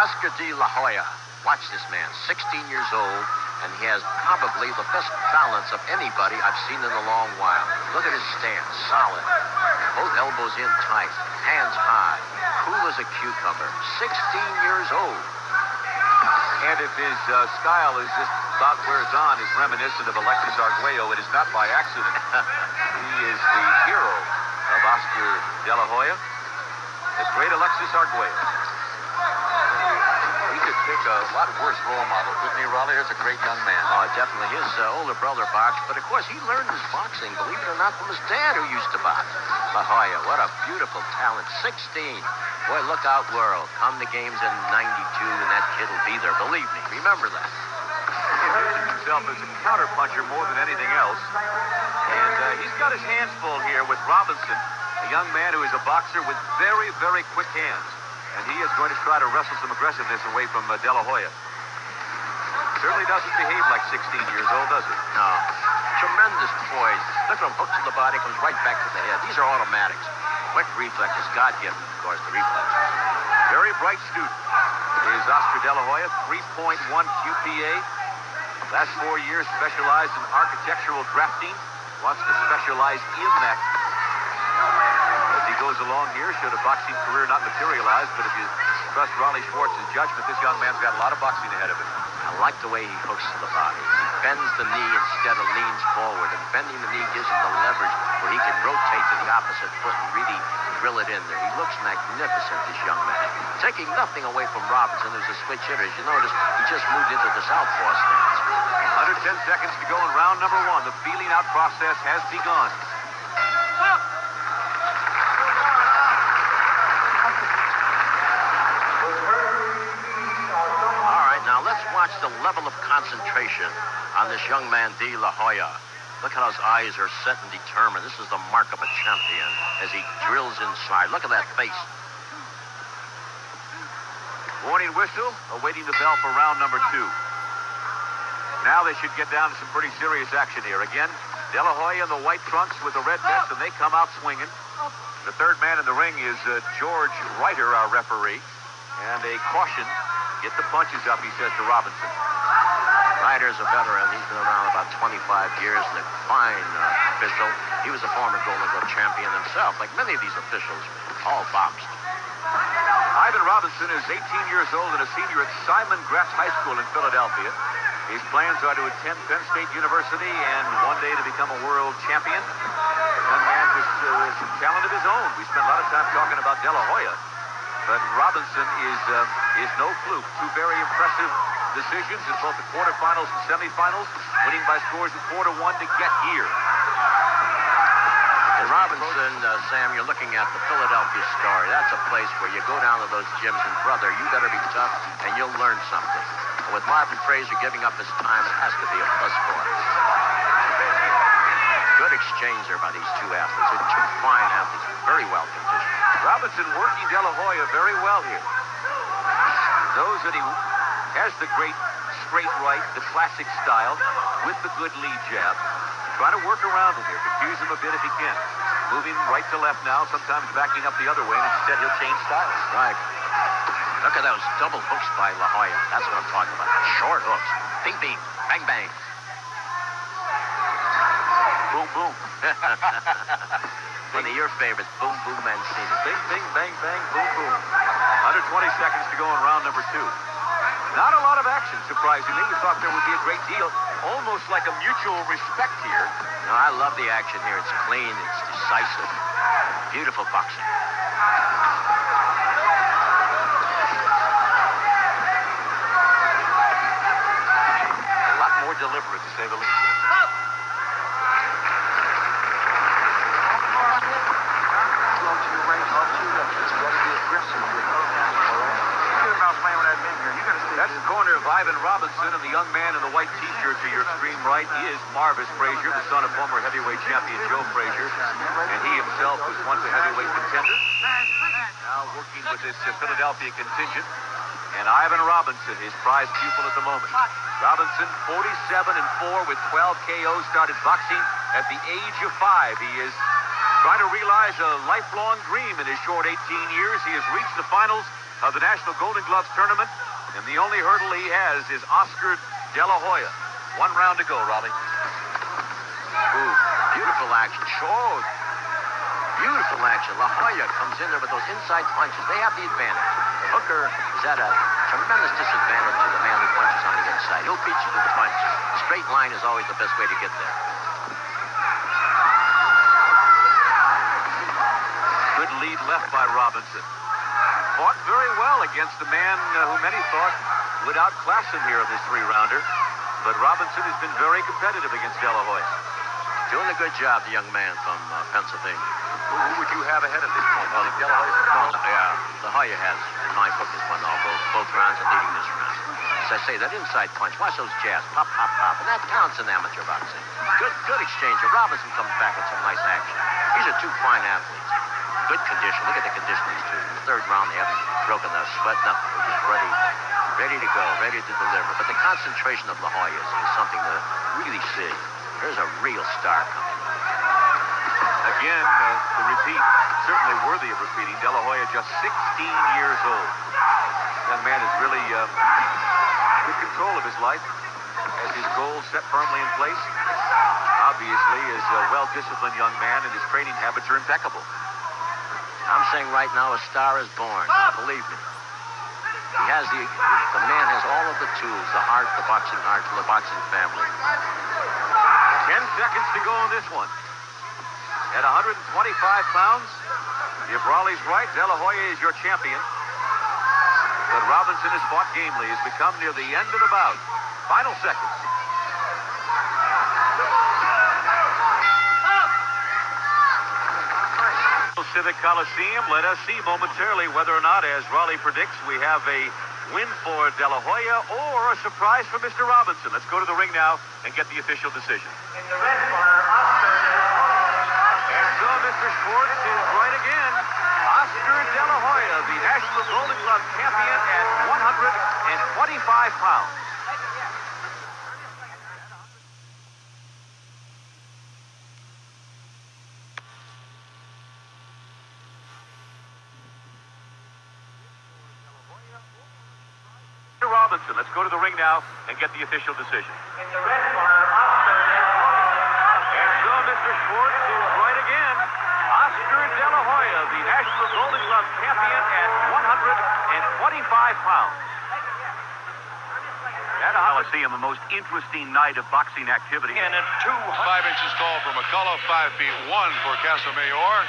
Oscar de la Hoya. Watch this man, 16 years old, and he has probably the best balance of anybody I've seen in a long while. Look at his stance, solid. Both elbows in tight, hands high, cool as a cucumber. 16 years old. And if his style is just about where it's on, is reminiscent of Alexis Arguello, it is not by accident. He is the hero of Oscar de la Hoya, the great Alexis Arguello. He could pick a lot worse role model, couldn't he, Raleigh? Here's a great young man. Oh, definitely. His older brother boxed, but of course he learned his boxing, believe it or not, from his dad who used to box. La Hoya, what a beautiful talent. 16. Boy, look out, world. Come to games in 92, and that kid will be there. Believe me. Remember that. He envisions himself as a counterpuncher more than anything else. And he's got his hands full here with Robinson, a young man who is a boxer with very, very quick hands. And he is going to try to wrestle some aggressiveness away from De La Hoya. Certainly doesn't behave like 16 years old, does he? No. Tremendous poise. Look at him, hook to the body, comes right back to the head. These are automatics. Quick reflexes, God-given, of course, the reflexes. Very bright student is Oscar de la Hoya, 3.1 QPA. Last 4 years specialized in architectural drafting. Wants to specialize in that as he goes along here, should a boxing career not materialize. But if you trust Raleigh Schwartz's judgment, this young man's got a lot of boxing ahead of him. I like the way he hooks to the body. He bends the knee instead of leans forward. And bending the knee gives him the leverage where he can rotate to the opposite foot and really drill it in there. He looks magnificent, this young man. Taking nothing away from Robinson, who's a switch hitter. As you notice, he just moved into the southpaw stance. Under 10 seconds to go in round number 1. The feeling out process has begun. Now let's watch the level of concentration on this young man, De La Hoya. Look how his eyes are set and determined. This is the mark of a champion as he drills inside. Look at that face. Warning whistle, awaiting the bell for round number 2. Now they should get down to some pretty serious action here. Again, De La Hoya in the white trunks with the red vest, and they come out swinging. The third man in the ring is George Reiter, our referee. And a caution. Get the punches up, he says to Robinson. Ryder's a veteran. He's been around about 25 years and a fine official. He was a former Golden Glove champion himself, like many of these officials, all boxed. Ivan Robinson is 18 years old and a senior at Simon Gratz High School in Philadelphia. His plans are to attend Penn State University and one day to become a world champion. The young man with some talent of his own. We spent a lot of time talking about De La Hoya. But Robinson is no fluke. 2 very impressive decisions in both the quarterfinals and semifinals, winning by scores of 4-1 to get here. And Robinson, Sam, you're looking at the Philadelphia Story. That's a place where you go down to those gyms and, brother, you better be tough and you'll learn something. And with Marvin Frazier giving up his time, it has to be a plus for him. Good exchange there by these 2 athletes. They're 2 fine athletes, very well conditioned. Robinson working De La Hoya very well here. Knows that he has the great straight right, the classic style, with the good lead jab. Try to work around him here, confuse him a bit if he can. Moving right to left now, sometimes backing up the other way, and instead he'll change styles. Right. Look at those double hooks by La Hoya. That's what I'm talking about. Short hooks. Bing, bing. Bang, bang. Boom, boom. One of your favorites, boom, boom, Mancini. Bing, bing, bang, bang, boom, boom. Under 20 seconds to go in round number 2. Not a lot of action, surprisingly. We thought there would be a great deal, almost like a mutual respect here. No, I love the action here. It's clean, it's decisive. Beautiful boxing. A lot more deliberate, to say the least. That's the corner of Ivan Robinson, and the young man in the white T-shirt to your extreme right is Marvis Frazier, the son of former heavyweight champion Joe Frazier, and he himself was once a heavyweight contender. Now working with this Philadelphia contingent, and Ivan Robinson, his prize pupil at the moment. Robinson, 47-4 with 12 KOs, started boxing at the age of 5. He is trying to realize a lifelong dream in his short 18 years. He has reached the finals of the National Golden Gloves Tournament, and the only hurdle he has is Oscar De La Hoya. 1 round to go, Raleigh. Ooh, beautiful action. Sure. Beautiful action. La Hoya comes in there with those inside punches. They have the advantage. Hooker is at a tremendous disadvantage to the man who punches on the inside. He'll beat you to the punch. Straight line is always the best way to get there. Good lead left by Robinson. Fought very well against the man who many thought would outclass him here in this 3-rounder. But Robinson has been very competitive against De La Hoya. Doing a good job, the young man from Pennsylvania. Who would you have ahead at this point? Well, De La Hoya, La Hoya has, in my book, has won both rounds and leading this round. As I say, that inside punch, watch those jabs, pop, pop, pop, and that counts in amateur boxing. Good exchange. Robinson comes back with some nice action. These are 2 fine athletes. Good condition. Look at the condition of these 2. In the 3rd round, they haven't broken their sweat, nothing. They're just ready to go, ready to deliver. But the concentration of La Hoya is something to really see. There's a real star coming. Again, the repeat, certainly worthy of repeating. De La Hoya just 16 years old. Young man is really good control of his life. Has his goals set firmly in place. Obviously is a well-disciplined young man, and his training habits are impeccable. I'm saying right now a star is born. Believe me. He has the man has all of the tools, the heart, the boxing heart for the boxing family. 10 seconds to go in this one. At 125 pounds, if Raleigh's right, De La Hoya is your champion. But Robinson has fought gamely, has become near the end of the bout. Final seconds. Civic Coliseum. Let us see momentarily whether or not, as Raleigh predicts, we have a win for De La Hoya or a surprise for Mr. Robinson. Let's go to the ring now and get the official decision. In the red corner, Oscar De La Hoya. And so Mr. Schwartz is right again. Oscar De La Hoya, the National Golden Glove champion at 125 pounds. Robinson. Let's go to the ring now and get the official decision. In the red corner, Oscar De La Hoya. And so Mr. Schwartz is right again. Oscar De La Hoya, the National Golden Glove champion at 125 pounds. At Coliseum, the most interesting night of boxing activity. And at 5 inches tall for McCullough, 5 feet 1 for Casamayor.